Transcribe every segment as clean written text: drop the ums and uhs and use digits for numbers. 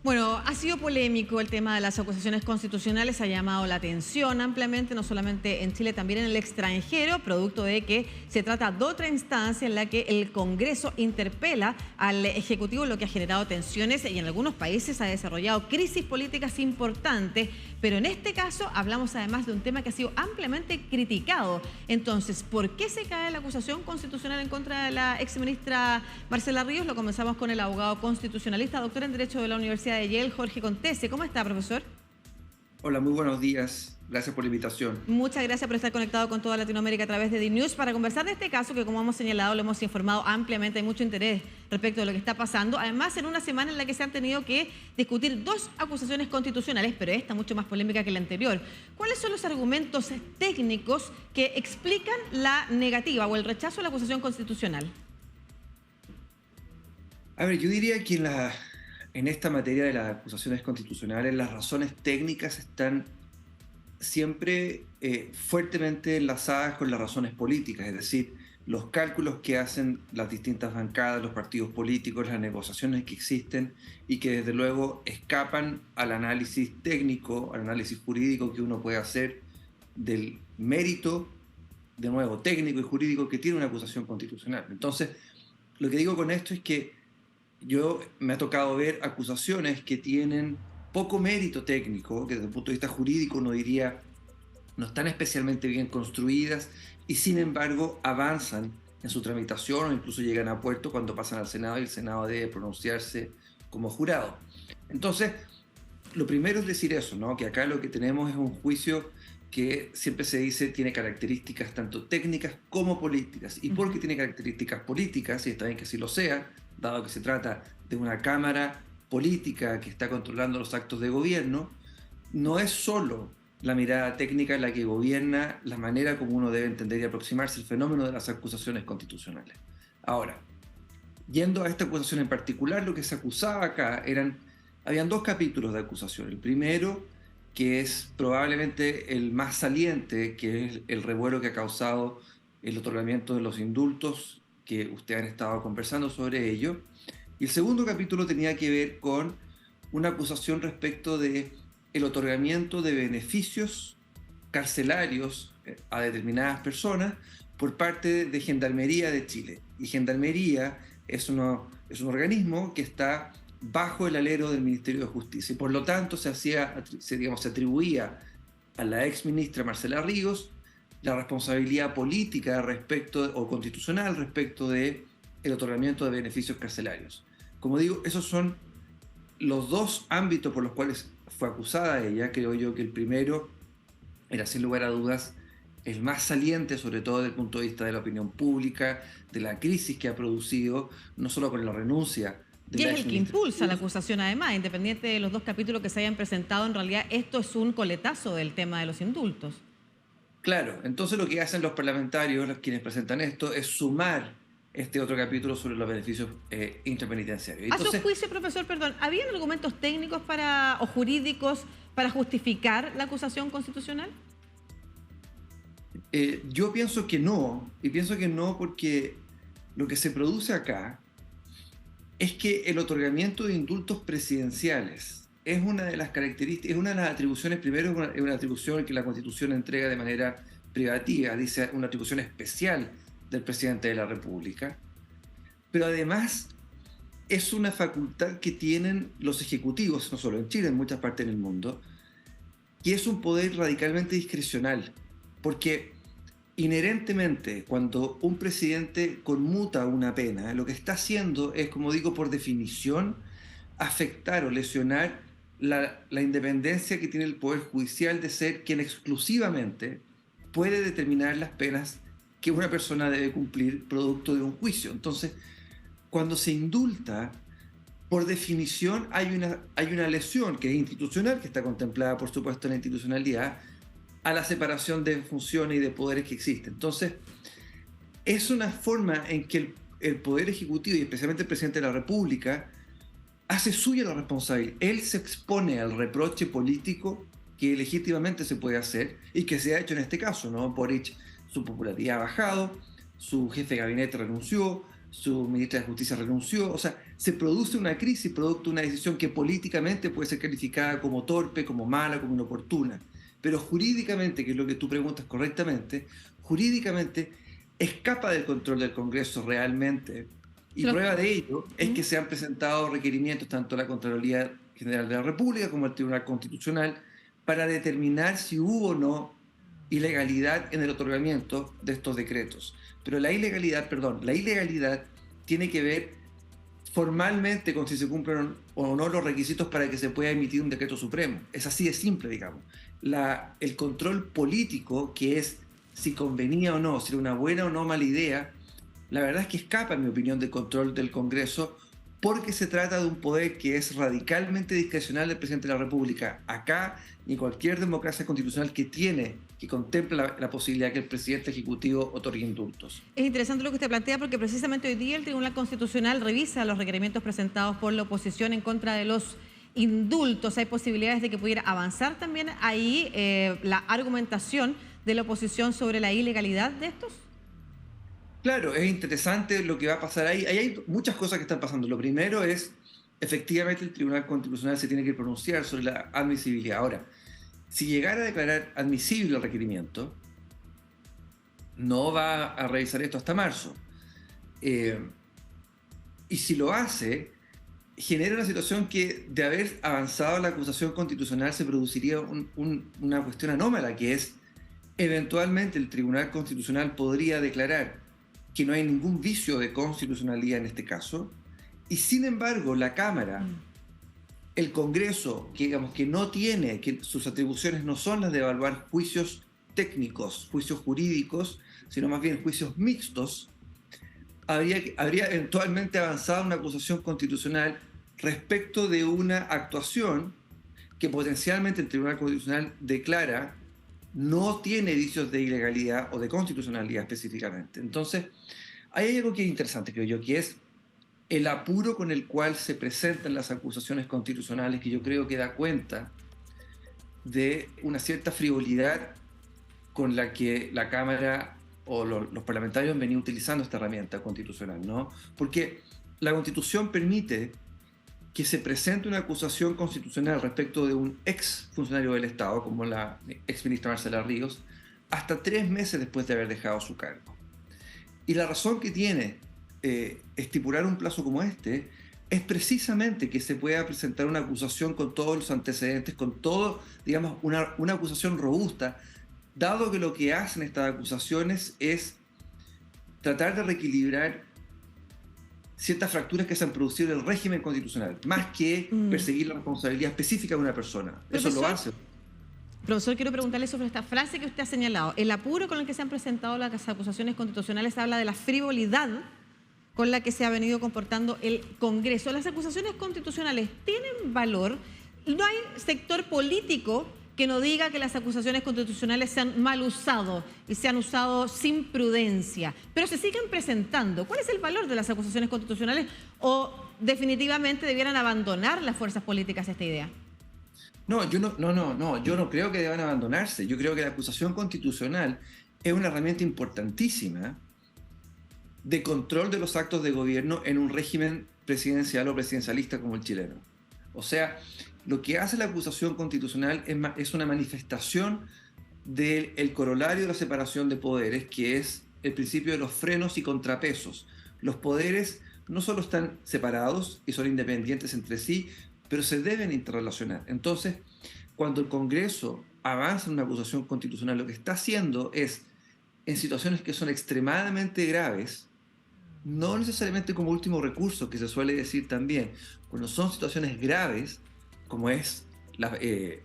Bueno, ha sido polémico el tema de las acusaciones constitucionales, ha llamado la atención ampliamente, no solamente en Chile, también en el extranjero, producto de que se trata de otra instancia en la que el Congreso interpela al Ejecutivo, lo que ha generado tensiones y en algunos países ha desarrollado crisis políticas importantes, pero en este caso hablamos además de un tema que ha sido ampliamente criticado. Entonces, ¿por qué se cae la acusación constitucional en contra de la exministra Marcela Ríos? Lo comenzamos con el abogado constitucionalista, doctor en Derecho de la Universidad de Yale, Jorge Contese. ¿Cómo está, profesor? Hola, muy buenos días. Gracias por la invitación. Muchas gracias por estar conectado con toda Latinoamérica a través de DNews para conversar de este caso que, como hemos señalado, lo hemos informado ampliamente. Hay mucho interés respecto de lo que está pasando. Además, en una semana en la que se han tenido que discutir dos acusaciones constitucionales, pero esta mucho más polémica que la anterior. ¿Cuáles son los argumentos técnicos que explican la negativa o el rechazo a la acusación constitucional? A ver, yo diría que en esta materia de las acusaciones constitucionales, las razones técnicas están siempre fuertemente enlazadas con las razones políticas, es decir, los cálculos que hacen las distintas bancadas, los partidos políticos, las negociaciones que existen y que desde luego escapan al análisis técnico, al análisis jurídico que uno puede hacer del mérito, de nuevo, técnico y jurídico que tiene una acusación constitucional. Entonces, lo que digo con esto es que me ha tocado ver acusaciones que tienen poco mérito técnico, que desde el punto de vista jurídico uno diría no están especialmente bien construidas y sin embargo avanzan en su tramitación o incluso llegan a puerto cuando pasan al Senado y el Senado debe pronunciarse como jurado. Entonces, lo primero es decir eso, ¿no? Que acá lo que tenemos es un juicio que siempre se dice tiene características tanto técnicas como políticas. ¿Y por qué tiene características políticas? Y está bien que así lo sea, dado que se trata de una cámara política que está controlando los actos de gobierno, no es solo la mirada técnica la que gobierna la manera como uno debe entender y aproximarse al fenómeno de las acusaciones constitucionales. Ahora, yendo a esta acusación en particular, lo que se acusaba acá habían dos capítulos de acusación. El primero, que es probablemente el más saliente, que es el revuelo que ha causado el otorgamiento de los indultos, que ustedes han estado conversando sobre ello. Y el segundo capítulo tenía que ver con una acusación respecto de el otorgamiento de beneficios carcelarios a determinadas personas por parte de Gendarmería de Chile. Y Gendarmería es un organismo que está bajo el alero del Ministerio de Justicia y por lo tanto se atribuía a la ex ministra Marcela Ríos la responsabilidad política o constitucional respecto de el otorgamiento de beneficios carcelarios. Como digo, esos son los dos ámbitos por los cuales fue acusada ella. Creo yo que el primero era sin lugar a dudas el más saliente, sobre todo desde el punto de vista de la opinión pública, de la crisis que ha producido, no solo con la renuncia de Y la es el que exministra. impulsa la acusación además, independiente de los dos capítulos que se hayan presentado, en realidad esto es un coletazo del tema de los indultos. Claro, entonces lo que hacen los parlamentarios, quienes presentan esto, es sumar este otro capítulo sobre los beneficios intrapenitenciarios. A su Entonces, juicio, profesor, perdón, ¿habían argumentos técnicos o jurídicos para justificar la acusación constitucional? yo pienso que no, y pienso que no porque lo que se produce acá es que el otorgamiento de indultos presidenciales es una de las características, es una de las atribuciones, primero es una atribución que la Constitución entrega de manera privativa, dice una atribución especial del presidente de la República, pero además es una facultad que tienen los ejecutivos, no solo en Chile, en muchas partes del mundo, que es un poder radicalmente discrecional, porque inherentemente cuando un presidente conmuta una pena, lo que está haciendo es, como digo, por definición, afectar o lesionar la independencia que tiene el Poder Judicial de ser quien exclusivamente puede determinar las penas que una persona debe cumplir producto de un juicio. Entonces, cuando se indulta, por definición hay una lesión que es institucional, que está contemplada por supuesto en la institucionalidad, a la separación de funciones y de poderes que existen. Entonces, es una forma en que el Poder Ejecutivo y especialmente el Presidente de la República hace suya la responsabilidad. Él se expone al reproche político que legítimamente se puede hacer y que se ha hecho en este caso, ¿no? Boric, su popularidad ha bajado, su jefe de gabinete renunció, su ministra de Justicia renunció. O sea, se produce una crisis producto de una decisión que políticamente puede ser calificada como torpe, como mala, como inoportuna. Pero jurídicamente, que es lo que tú preguntas correctamente, jurídicamente escapa del control del Congreso realmente. Y prueba de ello es que se han presentado requerimientos tanto a la Contraloría General de la República como al Tribunal Constitucional para determinar si hubo o no ilegalidad en el otorgamiento de estos decretos. Pero la ilegalidad tiene que ver formalmente con si se cumplen o no los requisitos para que se pueda emitir un decreto supremo. Es así de simple, digamos. El control político, que es si convenía o no, si era una buena o no mala idea, la verdad es que escapa, en mi opinión, del control del Congreso, porque se trata de un poder que es radicalmente discrecional del presidente de la República. Acá, ni cualquier democracia constitucional que contempla la posibilidad que el presidente ejecutivo otorgue indultos. Es interesante lo que usted plantea porque precisamente hoy día el Tribunal Constitucional revisa los requerimientos presentados por la oposición en contra de los indultos. Hay posibilidades de que pudiera avanzar también ahí la argumentación de la oposición sobre la ilegalidad de estos. Claro, es interesante lo que va a pasar ahí. Ahí hay muchas cosas que están pasando. Lo primero es, efectivamente, el Tribunal Constitucional se tiene que pronunciar sobre la admisibilidad. Ahora, si llegara a declarar admisible el requerimiento, no va a revisar esto hasta marzo. Y si lo hace, genera una situación que, de haber avanzado la acusación constitucional, se produciría una cuestión anómala, que es, eventualmente el Tribunal Constitucional podría declarar que no hay ningún vicio de constitucionalidad en este caso, y sin embargo la Cámara, el Congreso, que digamos que no tiene, que sus atribuciones no son las de evaluar juicios técnicos, juicios jurídicos, sino más bien juicios mixtos, habría eventualmente avanzado una acusación constitucional respecto de una actuación que potencialmente el Tribunal Constitucional declara no tiene vicios de ilegalidad o de constitucionalidad específicamente. Entonces, hay algo que es interesante, creo yo, que es el apuro con el cual se presentan las acusaciones constitucionales, que yo creo que da cuenta de una cierta frivolidad con la que la Cámara o los parlamentarios han venido utilizando esta herramienta constitucional, ¿no? Porque la Constitución permite que se presente una acusación constitucional respecto de un ex funcionario del Estado, como la ex ministra Marcela Ríos, hasta 3 meses después de haber dejado su cargo. Y la razón que tiene estipular un plazo como este es precisamente que se pueda presentar una acusación con todos los antecedentes, con todo, digamos, una acusación robusta, dado que lo que hacen estas acusaciones es tratar de reequilibrar ciertas fracturas que se han producido en el régimen constitucional, más que perseguir la responsabilidad específica de una persona. Eso lo hace. Profesor, quiero preguntarle sobre esta frase que usted ha señalado. El apuro con el que se han presentado las acusaciones constitucionales habla de la frivolidad con la que se ha venido comportando el Congreso. ¿Las acusaciones constitucionales tienen valor? No hay sector político que no diga que las acusaciones constitucionales se han mal usado y se han usado sin prudencia, pero se siguen presentando. ¿Cuál es el valor de las acusaciones constitucionales o definitivamente debieran abandonar las fuerzas políticas esta idea? No, yo no creo que deban abandonarse. Yo creo que la acusación constitucional es una herramienta importantísima de control de los actos de gobierno en un régimen presidencial o presidencialista como el chileno. O sea, lo que hace la acusación constitucional es una manifestación del corolario de la separación de poderes, que es el principio de los frenos y contrapesos. Los poderes no solo están separados y son independientes entre sí, pero se deben interrelacionar. Entonces, cuando el Congreso avanza en una acusación constitucional, lo que está haciendo es, en situaciones que son extremadamente graves, no necesariamente como último recurso, que se suele decir también, cuando son situaciones graves, como es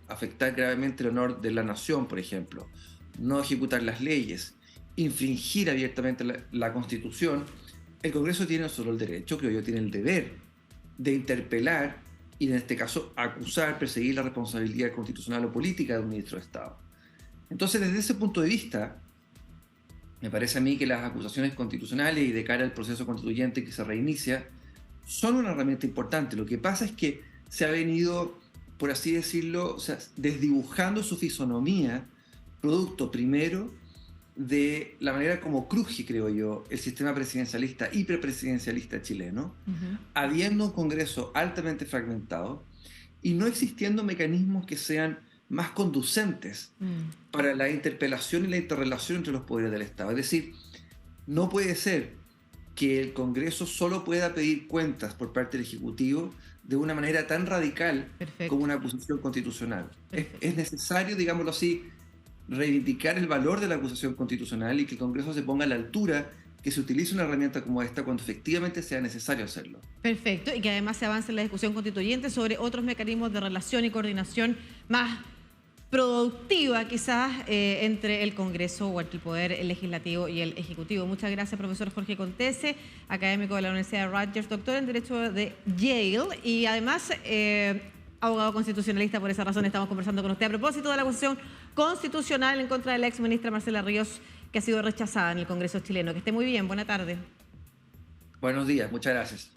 afectar gravemente el honor de la nación, por ejemplo, no ejecutar las leyes, infringir abiertamente la Constitución, el Congreso tiene no solo el derecho, creo yo, tiene el deber de interpelar y, en este caso, acusar, perseguir la responsabilidad constitucional o política de un ministro de Estado. Entonces, desde ese punto de vista, me parece a mí que las acusaciones constitucionales y de cara al proceso constituyente que se reinicia son una herramienta importante. Lo que pasa es que se ha venido, por así decirlo, o sea, desdibujando su fisonomía, producto primero de la manera como cruje, creo yo, el sistema presidencialista, hiperpresidencialista chileno, habiendo un Congreso altamente fragmentado y no existiendo mecanismos que sean más conducentes para la interpelación y la interrelación entre los poderes del Estado. Es decir, no puede ser que el Congreso solo pueda pedir cuentas por parte del Ejecutivo de una manera tan radical como una acusación constitucional. Es necesario, digámoslo así, reivindicar el valor de la acusación constitucional y que el Congreso se ponga a la altura, que se utilice una herramienta como esta cuando efectivamente sea necesario hacerlo. Perfecto, y que además se avance en la discusión constituyente sobre otros mecanismos de relación y coordinación más productiva quizás entre el Congreso o entre el Poder Legislativo y el Ejecutivo. Muchas gracias, profesor Jorge Contese, académico de la Universidad de Rutgers, doctor en Derecho de Yale y además abogado constitucionalista. Por esa razón estamos conversando con usted a propósito de la acusación constitucional en contra de la ex ministra Marcela Ríos, que ha sido rechazada en el Congreso chileno. Que esté muy bien, buena tarde. Buenos días, muchas gracias.